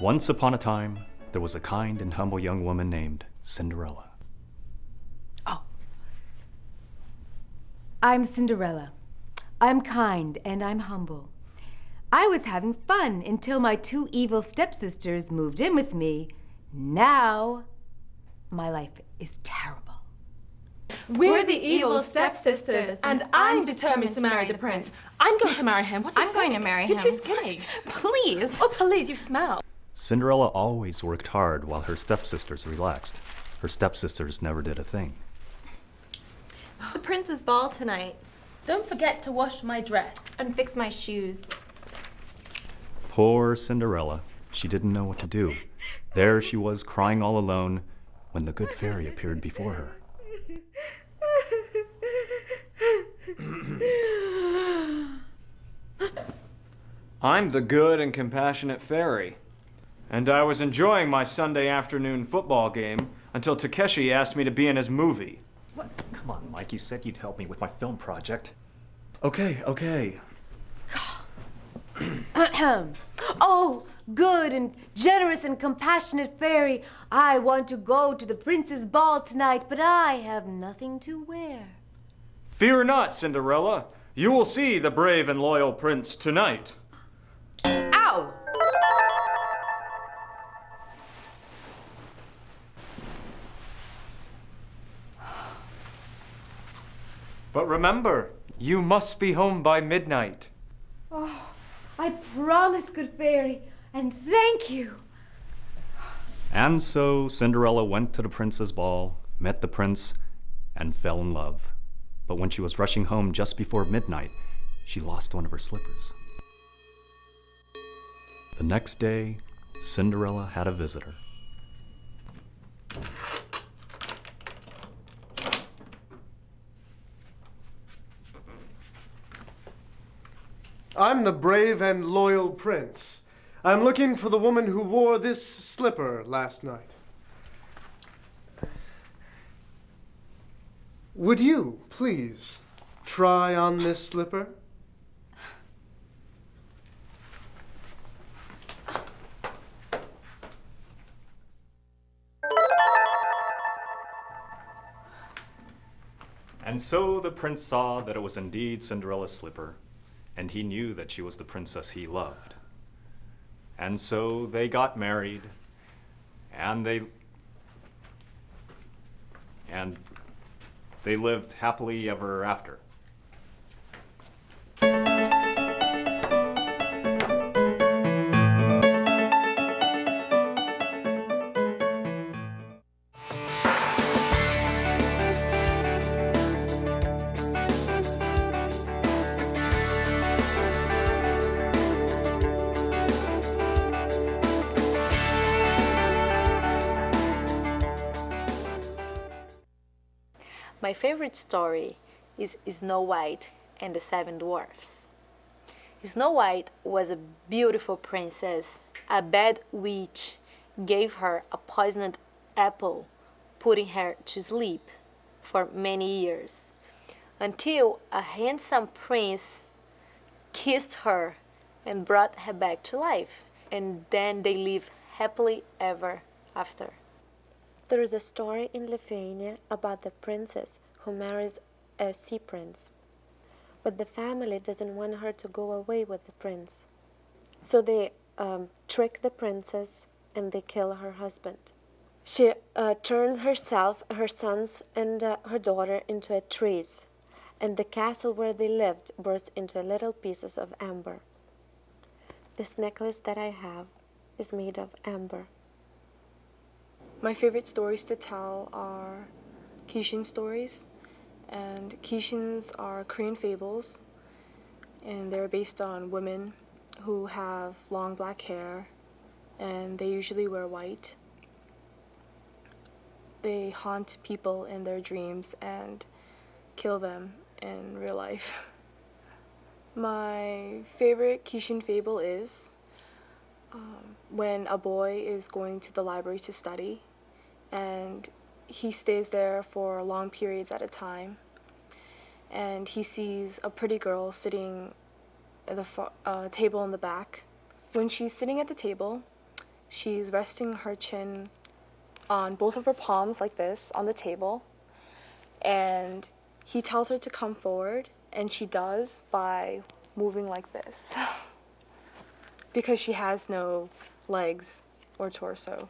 Once upon a time, there was a kind and humble young woman named Cinderella. Oh. I'm Cinderella. I'm kind and I'm humble. I was having fun until my two evil stepsisters moved in with me. Now, my life is terrible. We're the evil stepsisters, and I'm determined to marry the prince. I'm going to marry him. What do you think? I'm going to marry him. You're too skinny. Please. Oh, please, you smell. Cinderella always worked hard while her stepsisters relaxed. Her stepsisters never did a thing. It's the prince's ball tonight. Don't forget to wash my dress. And fix my shoes. Poor Cinderella. She didn't know what to do. There she was crying all alone when the good fairy appeared before her. I'm the good and compassionate fairy. And I was enjoying my Sunday afternoon football game until Takeshi asked me to be in his movie. What? Come on, Mike. You said you'd help me with my film project. Okay. Oh, good and generous and compassionate fairy, I want to go to the prince's ball tonight, but I have nothing to wear. Fear not, Cinderella. You will see the brave and loyal prince tonight. Ow! But remember, you must be home by midnight. Oh, I promise, good fairy, and thank you. And so Cinderella went to the prince's ball, met the prince, and fell in love. But when she was rushing home just before midnight, she lost one of her slippers. The next day, Cinderella had a visitor. I'm the brave and loyal prince. I'm looking for the woman who wore this slipper last night. Would you, please, try on this slipper? And so the prince saw that it was indeed Cinderella's slipper, and he knew that she was the princess he loved. And so they got married, and they lived happily ever after. My favorite story is Snow White and the Seven Dwarfs. Snow White was a beautiful princess. A bad witch gave her a poisoned apple, putting her to sleep for many years, until a handsome prince kissed her and brought her back to life, and then they lived happily ever after. There is a story in Lithuania about the princess who marries a sea prince. But the family doesn't want her to go away with the prince. So they trick the princess and they kill her husband. She turns herself, her sons, and her daughter into trees. And the castle where they lived burst into little pieces of amber. This necklace that I have is made of amber. My favorite stories to tell are Kishin stories, and Kishins are Korean fables, and they're based on women who have long black hair, and they usually wear white. They haunt people in their dreams and kill them in real life. My favorite Kishin fable is when a boy is going to the library to study, and he stays there for long periods at a time, and he sees a pretty girl sitting at the table in the back. When she's sitting at the table, She's resting her chin on both of her palms like this on the table. And he tells her to come forward, and she does by moving like this because she has no legs or torso.